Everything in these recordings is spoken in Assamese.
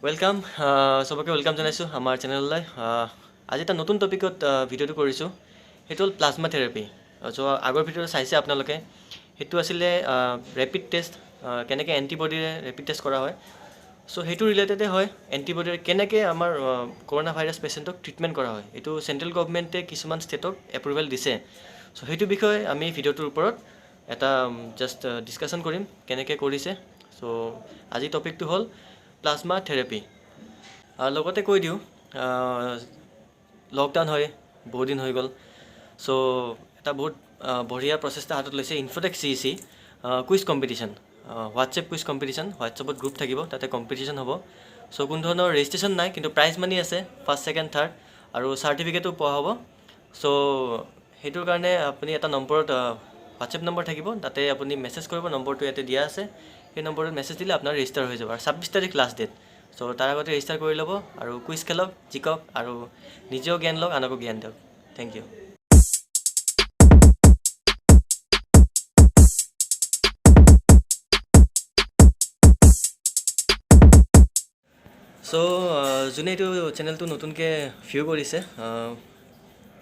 ৱেলকাম সবকে ৱেলকাম জনাইছোঁ আমাৰ চেনেললৈ। আজি এটা নতুন টপিকত ভিডিঅ'টো কৰিছোঁ, সেইটো হ'ল প্লাজমা থেৰাপি। চ' আগৰ ভিডিঅ'টো চাইছে আপোনালোকে, সেইটো আছিলে ৰেপিড টেষ্ট, কেনেকৈ এণ্টিবডিৰে ৰেপিড টেষ্ট কৰা হয়। চ' সেইটো ৰিলেটেডে হয়, এণ্টিবডিৰে কেনেকৈ আমাৰ কৰোণা ভাইৰাছ পেচেণ্টক ট্ৰিটমেণ্ট কৰা হয়। এইটো চেণ্ট্ৰেল গভমেণ্টে কিছুমান ষ্টেটক এপ্ৰুভেল দিছে। চ' সেইটো বিষয়ে আমি ভিডিঅ'টোৰ ওপৰত এটা জাষ্ট ডিছকাশ্যন কৰিম, কেনেকৈ কৰিছে। চ' আজি টপিকটো হ'ল প্লাজমা থেৰাপি। লগতে কৈ দিওঁ, লকডাউন হয়, বহুত দিন হৈ গ'ল। চ' এটা বহুত বঢ়িয়া প্ৰচেষ্টা হাতত লৈছে Infotech CEC quiz competition, WhatsApp quiz competition. হোৱাটছএপত গ্ৰুপ থাকিব, তাতে কম্পিটিশ্যন হ'ব। চ' কোনো ধৰণৰ ৰেজিষ্ট্ৰেশ্যন নাই, কিন্তু প্ৰাইজ মানি আছে, ফাৰ্ষ্ট ছেকেণ্ড থাৰ্ড, আৰু চাৰ্টিফিকেটো পোৱা হ'ব। চ' সেইটোৰ কাৰণে আপুনি এটা নম্বৰত হোৱাটছএপ নম্বৰ থাকিব, তাতে আপুনি মেছেজ কৰিব। নম্বৰটো ইয়াতে দিয়া আছে, সেই নম্বৰত মেছেজ দিলে আপোনাৰ ৰেজিষ্টাৰ হৈ যাব। আৰু 26 তাৰিখ লাষ্ট ডেট। চ' তাৰ আগতে ৰেজিষ্টাৰ কৰি ল'ব আৰু কুইজ খেলক, জিকক, আৰু নিজেও জ্ঞান লওক, আনকো জ্ঞান দিয়ক। Thank U. চ' যোনে এইটো চেনেলটো নতুনকৈ ভিউ কৰিছে,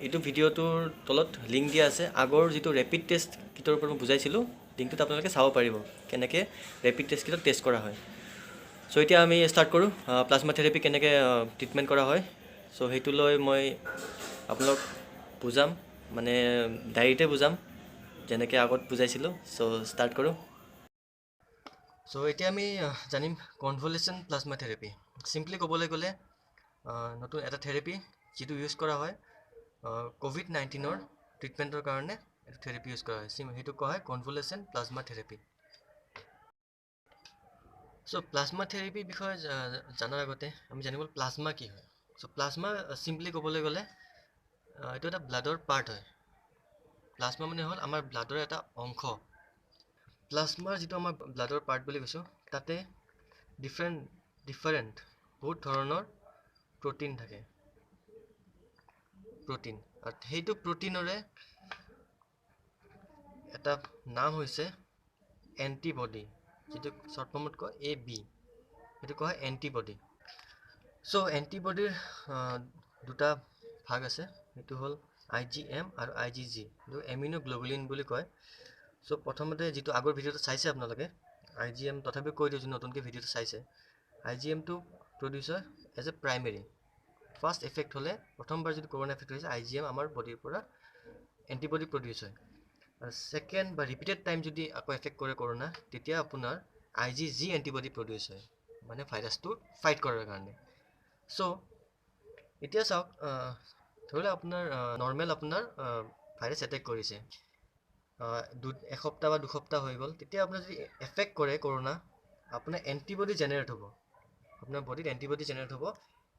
এইটো ভিডিঅ'টোৰ তলত লিংক দিয়া আছে। আগৰ যিটো ৰেপিড টেষ্ট কিটৰ ওপৰত মই বুজাইছিলোঁ, লিংকটোত আপোনালোকে চাব পাৰিব কেনেকৈ ৰেপিড টেষ্ট কিটত টেষ্ট কৰা হয়। চ' এতিয়া আমি ষ্টাৰ্ট কৰোঁ, প্লাজমা থেৰাপি কেনেকৈ ট্ৰিটমেণ্ট কৰা হয়। চ' সেইটো লৈ মই আপোনালোক বুজাম, মানে ডায়েৰীতে বুজাম, যেনেকৈ আগত বুজাইছিলোঁ। চ' ষ্টাৰ্ট কৰোঁ। চ' এতিয়া আমি জানিম কনভলেচন প্লাজমা থেৰাপি। চিম্পলি ক'বলৈ গ'লে নতুন এটা থেৰাপি যিটো ইউজ কৰা হয় COVID-19 ট্ৰিটমেণ্টৰ কাৰণে। এইটো থেৰাপি ইউজ কৰা হয়, সেইটো কোৱা হয় কনভলেচন প্লাজমা থেৰাপি। চ' প্লাজমা থেৰাপিৰ বিষয়ে জনাৰ আগতে আমি জানিব প্লাজমা কি হয়। চ' প্লাজমা চিম্পলি ক'বলৈ গ'লে এইটো এটা ব্লাডৰ পাৰ্ট হয়। প্লাজমা মানে হ'ল আমাৰ ব্লাডৰ এটা অংশ। প্লাজমাৰ যিটো আমাৰ ব্লাডৰ পাৰ্ট বুলি কৈছোঁ, তাতে ডিফাৰেণ্ট বহুত ধৰণৰ প্ৰ'টিন থাকে। আৰু সেইটো প্ৰ'টিনৰে এটা নাম হৈছে এণ্টিবডি, যিটো শ্বৰ্ট ফৰ্মত কয় AB। সেইটো কোৱা হয় এণ্টিবডি। চ' এণ্টিবডিৰ দুটা ভাগ আছে, সেইটো হ'ল IgM আৰু IgG, যিটো এমিনোগ্ল'বুলিন বুলি কয়। চ' প্ৰথমতে যিটো আগৰ ভিডিঅ'টো চাইছে আপোনালোকে, IgM, তথাপিও কৈ দিওঁ, নতুনকৈ ভিডিঅ'টো চাইছে, IgMটো প্ৰডিউচ হয় as a primary. First effect হ'লে, প্ৰথমবাৰ যদি কৰোণা এফেক্ট হৈছে, IgM আমাৰ বডিৰ পৰা এণ্টিবডি প্ৰডিউচ হয়। আৰু ছেকেণ্ড বা ৰিপিটেড টাইম যদি আকৌ এফেক্ট কৰে কৰোণা, তেতিয়া আপোনাৰ IgG এণ্টিবডি প্ৰডিউচ হয়, মানে ভাইৰাছটো ফাইট কৰাৰ কাৰণে। চ' এতিয়া চাওক, ধৰি লওক আপোনাৰ নৰ্মেল আপোনাৰ ভাইৰাছ এটেক কৰিছে, এসপ্তাহ বা দুসপ্তাহ হৈ গ'ল। তেতিয়া আপোনাৰ যদি এফেক্ট কৰে কৰোণা, আপোনাৰ এণ্টিবডি জেনেৰেট হ'ব, আপোনাৰ বডিত এণ্টিবডি জেনেৰেট হ'ব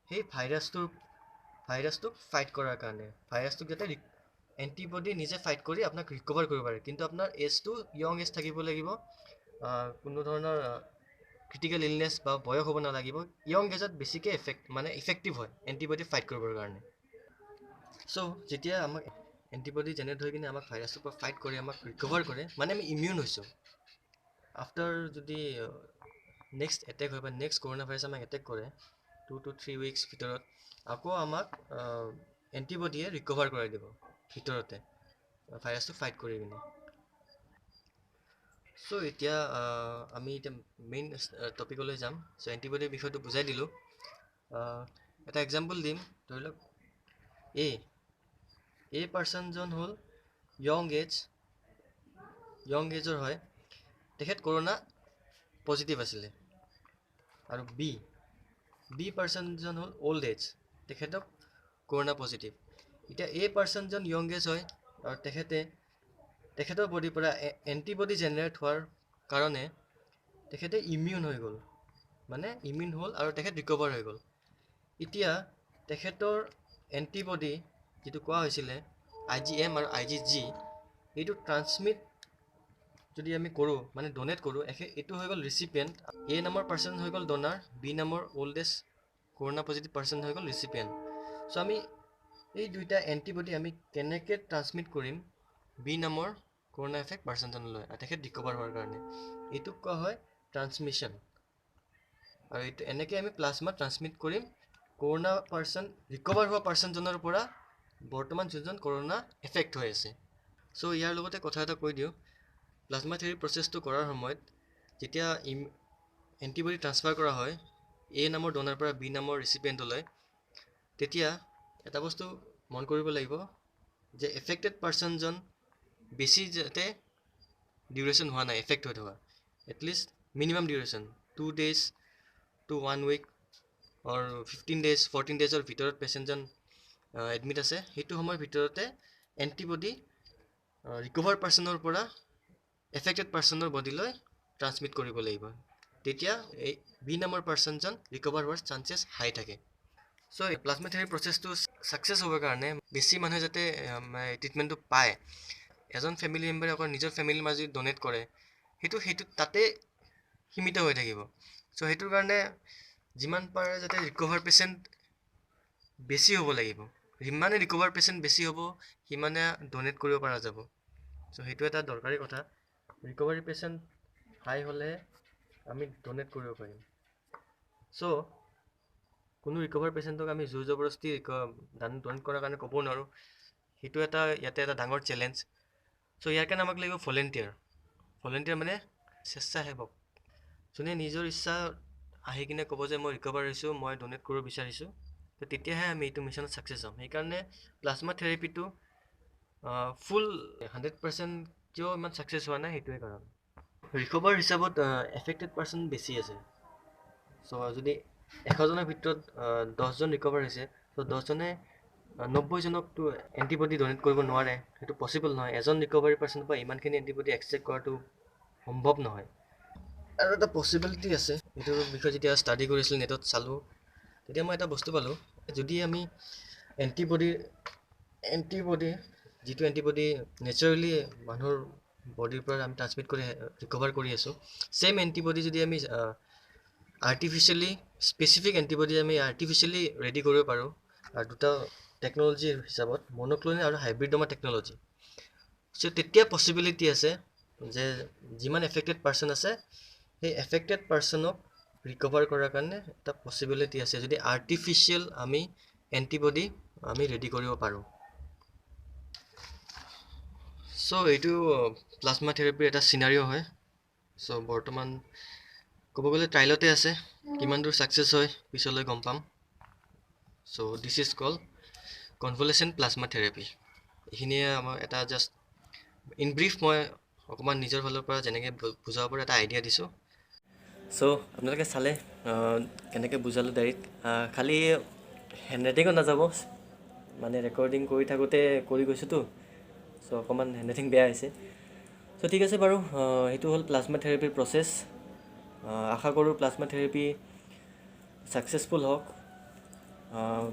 সেই ভাইৰাছটোক ফাইট কৰাৰ কাৰণে। ভাইৰাছটোক যাতে এণ্টিবডি নিজে ফাইট কৰি আপোনাক ৰিকভাৰ কৰিব পাৰে। কিন্তু আপোনাৰ এজটো য়ং এজ থাকিব লাগিব, কোনো ধৰণৰ ক্ৰিটিকেল ইলনেছ বা বয়স হ'ব নালাগিব। য়ং এজত বেছিকৈ ইফেক্টিভ হয় এণ্টিবডি ফাইট কৰিবৰ কাৰণে। চ' যেতিয়া আমাক এণ্টিবডি জেনেৰেট হৈ কিনে আমাক ভাইৰাছটোৰ পৰা ফাইট কৰি আমাক ৰিকভাৰ কৰে, মানে আমি ইমিউন হৈছোঁ। আফটাৰ যদি নেক্সট এটেক হয় বা নেক্সট কৰোণা ভাইৰাছ আমাক এটেক কৰে 2 to 3 উইকছ ভিতৰত, আকৌ আমাক এণ্টিবডিয়ে ৰিকভাৰ কৰাই দিব ভিতৰতে ভাইৰাছটো ফাইট কৰি কিনে। চ' এতিয়া আমি এতিয়া মেইন টপিকলৈ যাম। চ' এণ্টিবডিৰ বিষয়টো বুজাই দিলোঁ। এটা এক্সাম্পল দিম। ধৰি লওক এ পাৰ্চনজন হ'ল য়ং এজৰ হয়, তেখেত কৰোণা পজিটিভ আছিলে। আৰু বি পাৰ্চনজন হ'ল অল্ড এজ, তেখেতক কৰোণা পজিটিভ। এতিয়া এ পাৰ্চনজন য়ং এজ হয়, আৰু তেখেতৰ বডিৰ পৰা এণ্টিবডি জেনেৰেট হোৱাৰ কাৰণে তেখেতে ইমিউন হৈ গ'ল, মানে ইমিউন হ'ল আৰু তেখেত ৰিকভাৰ হৈ গ'ল। এতিয়া তেখেতৰ এণ্টিবডি যিটো কোৱা হৈছিলে IgM আৰু IgG, এইটো ট্ৰান্সমিট যদি আমি কৰোঁ, মানে ডনেট কৰোঁ, এইটো হৈ গ'ল ৰিচিপিয়েণ্ট। এ নামৰ পাৰ্চন হৈ গ'ল ডনাৰ, বি নামৰ অল্ডেষ্ট কৰোণা পজিটিভ পাৰ্চন হৈ গ'ল ৰিচিপিয়েণ্ট। চ' আমি এই দুইটা এণ্টিবডি আমি কেনেকৈ ট্ৰান্সমিট কৰিম বি নামৰ কৰোণা এফেক্ট পাৰ্চনজনলৈ, তেখেত ৰিকভাৰ হোৱাৰ কাৰণে, এইটোক কোৱা হয় ট্ৰান্সমিশ্যন। আৰু এনেকৈ আমি প্লাজমা ট্ৰান্সমিট কৰিম কৰোণা পাৰ্চন ৰিকভাৰ হোৱা পাৰ্চনজনৰ পৰা বৰ্তমান যোনজন কৰোণা এফেক্ট হৈ আছে। চ' ইয়াৰ লগতে কথা এটা কৈ দিওঁ, প্লাজমা থেৰাপি প্ৰচেছটো কৰাৰ সময়ত যেতিয়া এণ্টিবডি ট্ৰান্সফাৰ কৰা হয় A নামৰ ডনাৰ পৰা B নামৰ ৰিচিপিয়েণ্টলৈ, তেতিয়া এটা বস্তু মন কৰিব লাগিব যে এফেক্টেড পাৰ্চনজন বেছি যাতে ডিউৰেশ্যন হোৱা নাই এফেক্ট হৈ থকা, at least minimum duration 2 days to 1 week or 15 days 14 daysৰ ভিতৰত পেচেণ্টজন এডমিট আছে, সেইটো সময়ৰ ভিতৰতে এণ্টিবডি ৰিকভাৰ পাৰ্চনৰ পৰা এফেক্টেড পাৰ্চনৰ বডিলৈ ট্ৰান্সমিট কৰিব লাগিব। তেতিয়া এই বি নামৰ পাৰ্চনজন ৰিকভাৰ হোৱাৰ চান্সেছ হাই থাকে। চ' এই প্লাজমা থেৰাপি প্ৰচেছটো ছাকচেছ হ'বৰ কাৰণে বেছি মানুহে যাতে ট্ৰিটমেণ্টটো পায়, এজন ফেমিলি মেম্বাৰে অকল নিজৰ ফেমিলিৰ মাজত ডনেট কৰে, সেইটো তাতে সীমিত হৈ থাকিব। চ' সেইটোৰ কাৰণে যিমান পাৰে যাতে ৰিকভাৰ পেচেণ্ট বেছি হ'ব লাগিব, যিমানে ৰিকভাৰ পেচেণ্ট বেছি হ'ব সিমানে ডনেট কৰিব পৰা যাব। চ' সেইটো এটা দৰকাৰী কথা, ৰিকভাৰী পেচেণ্ট হাই হ'লে আমি ডনেট কৰিব পাৰিম। চ' কোনো ৰিকভাৰ পেচেণ্টক আমি জোৰ জবৰদস্তি ডনেট কৰাৰ কাৰণে ক'ব নোৱাৰোঁ, সেইটো ইয়াতে এটা ডাঙৰ চেলেঞ্জ। চ' ইয়াৰ কাৰণে আমাক লাগিব ভলেণ্টিয়াৰ মানে স্বেচ্ছাসেৱক, যোনে নিজৰ ইচ্ছা আহি কিনে ক'ব যে মই ৰিকভাৰ হৈছোঁ, মই ডনেট কৰিব বিচাৰিছোঁ, তো তেতিয়াহে আমি এইটো মিছনত ছাকচেছ হ'ম। সেইকাৰণে প্লাজমা থেৰাপিটো ফুল 100% কিয় ইমান ছাকচেছ হোৱা নাই সেইটোৱে কাৰণ। ৰিকভাৰ হিচাপত এফেক্টেড পাৰ্চন বেছি আছে। চ' যদি 100জনৰ ভিতৰত 10জন ৰিকভাৰ হৈছে, ত' 10জনে 90জনকতো এণ্টিবডি ডনেট কৰিব নোৱাৰে, সেইটো পচিবল নহয়। এজন ৰিকভাৰী পাৰ্চনৰ পৰা ইমানখিনি এণ্টিবডি এক্সট্ৰেক্ট কৰাটো সম্ভৱ নহয়। আৰু এটা পচিবিলিটি আছে, এইটোৰ বিষয়ে যেতিয়া ষ্টাডি কৰিছিলোঁ নেটত চালোঁ, তেতিয়া মই এটা বস্তু পালোঁ, যদি আমি এণ্টিবডি যিটো এণ্টিবডি নেচাৰেলি মানুহৰ বডিৰ পৰা আমি ট্ৰান্সমিট কৰি ৰিকভাৰ কৰি আছোঁ, ছেইম এণ্টিবডি যদি আমি আৰ্টিফিচিয়েলি স্পেচিফিক এণ্টিবডি আমি আৰ্টিফিচিয়েলি ৰেডি কৰিব পাৰোঁ, আৰু দুটা টেকন'লজিৰ হিচাপত মন'ক্ল'নেল আৰু হাইব্ৰিডমা টেকন'লজি। চ' তেতিয়া পচিবিলিটি আছে যে যিমান এফেক্টেড পাৰ্চন আছে সেই এফেক্টেড পাৰ্চনক ৰিকভাৰ কৰাৰ কাৰণে এটা পচিবিলিটি আছে, যদি আৰ্টিফিচিয়েল আমি এণ্টিবডি আমি ৰেডি কৰিব পাৰোঁ। চ' এইটো প্লাজমা থেৰাপিৰ এটা চিনাৰিঅ' হয়। চ' বৰ্তমান ক'ব গ'লে ট্ৰাইলতে আছে, কিমান দূৰ ছাকচেছ হয় পিছলৈ গম পাম। So' this is called convalescent plasma therapy. এইখিনিয়ে আমাৰ এটা জাষ্ট ইন ব্ৰিফ মই অকণমান নিজৰ ফালৰ পৰা যেনেকৈ বুজাব পৰা এটা আইডিয়া দিছোঁ। চ' আপোনালোকে চালে কেনেকৈ বুজালোঁ ডাইৰেক্ট, খালি হেণ্ডৰাইটিঙত নাযাব, মানে ৰেকৰ্ডিং কৰি থাকোঁতে কৰি গৈছোঁতো, চ' অকণমান হেণ্ডৰাইটিং বেয়া হৈছে। চ' ঠিক আছে বাৰু, সেইটো হ'ল প্লাজমা থেৰাপিৰ প্ৰচেছ। আশা কৰোঁ প্লাজমা থেৰাপি ছাকচেছফুল হওক,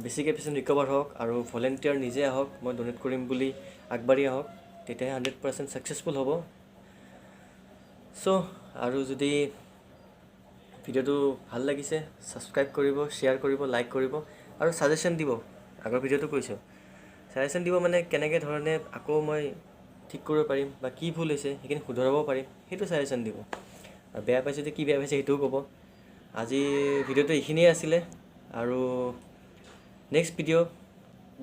বেছিকৈ পেচেণ্ট ৰিকভাৰ হওক, আৰু ভলেণ্টিয়াৰ নিজে আহক, মই ডনেট কৰিম বুলি আগবাঢ়ি আহক, তেতিয়াহে 100% ছাকচেছফুল হ'ব। চ' আৰু যদি ভিডিঅ'টো ভাল লাগিছে ছাবস্ক্ৰাইব কৰিব, শ্বেয়াৰ কৰিব, লাইক কৰিব, আৰু ছাজেশ্যন দিব। আগৰ ভিডিঅ'টো কৈছোঁ, ছাজেশ্যন দিব মানে কেনেকৈ ধৰণে আকৌ মই ঠিক কৰিব পাৰিম বা কি ভুল হৈছে সেইখিনি শুধৰাব পাৰিম, সেইটো ছাজেশ্যন দিব। আৰু বেয়া পাইছে যদি কি বেয়া পাইছে সেইটোও ক'ব। আজি ভিডিঅ'টো এইখিনিয়ে আছিলে, আৰু নেক্সট ভিডিঅ'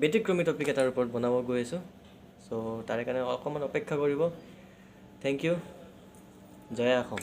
ব্যতিক্ৰমী টপিক এটাৰ ওপৰত বনাব গৈ আছোঁ। চ' তাৰে কাৰণে অকণমান অপেক্ষা কৰিব। Thank you. জয় অসম।